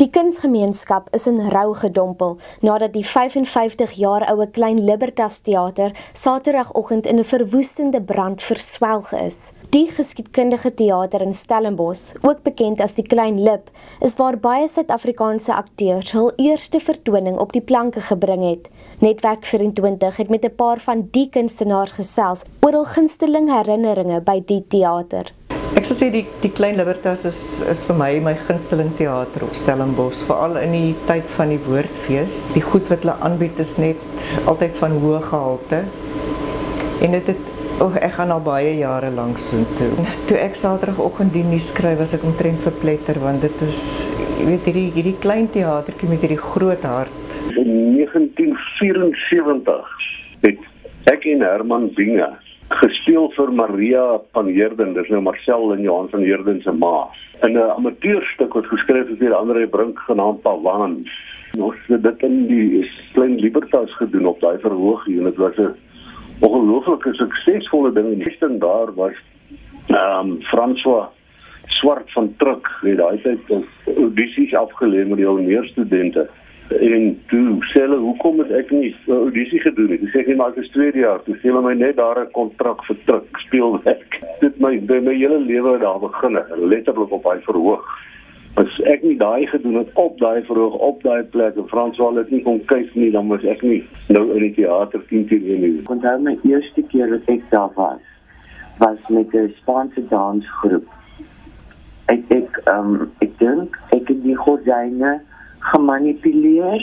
Die kunsgemeenskap is in rou gedompel nadat die 55 jaar oue Klein Libertas Theater Saterdagoggend in 'n verwoestende brand verswelg is. Die geskiedkundige theater in Stellenbosch, ook bekend as die Klein Lib, is waar baie Suid-Afrikaanse akteurs hul eerste vertoning op die planke gebring het. Netwerk 24 het met 'n paar van die kunstenaars gesels oor hul gunsteling herinneringe by die theater. Ek sal sê die Klein Libertas is vir my gunsteling theater op Stellenbosch, veral in die tyd van die Woordfees. Die goed wat hulle aanbied is net altyd van hoë gehalte. En ek gaan al baie jare lank so toe. Toe ek Saterdagoggend die nuus skryf, was ek omtrent verpletter, want dit is, jy weet, hierdie klein theatertjie met hierdie groot hart. In 1974 het ek en Herman Binge gespeel vir Maria van Heerden, dis nou Marcel en Johan van Heerden se ma, in 'n amateurstuk wat geskryf is deur Andre Brink genaamd Pavaan. Ons het dit in die Klein Libertas gedoen op daai verhoogie en dit was 'n ongelooflike suksesvolle ding. En daar was François Swart van Truk, het daai tyd audisies afgelê met die ou meerstudente. En toe sê hulle, hoekom het ek nie audisie gedoen het? Toe sê ek, maar ek is tweede jaar, toe sê hulle my net daar 'n kontrak vir Truk speelwerk. Dit my hele lewe daar begin, letterlik op daai verhoog. As ek nie daai gedoen het op daai verhoog, op daai plek, en François het nie kon kyk nie, dan was ek nie nou in die theater 10 nie. Ik onthou my eerste keer dat ek daar was met 'n Spaanse dansgroep. Ek dink ek het die gordyne gemanipuleer.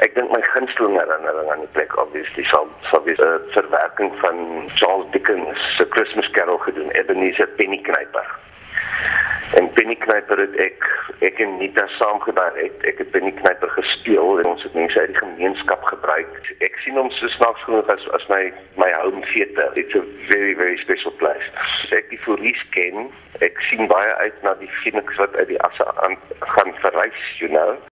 Ek dink my gunsteling herinnering aan die plek obviously sal wees 'n verwerking van Charles Dickens se Christmas Carol gedoen, Ebenezer Pennyknyper. En Pennyknyper het ek en Nita saam gedaan het. Ek het Pennyknyper gespeel en ons het mense uit die gemeenskap gebruik. Ek sien hom so snaaks genoeg as my home theater. It's a very, very special place. As ek die Fouries ken, ek sien baie uit na die Phoenix wat uit die asse gaan verrys, you know.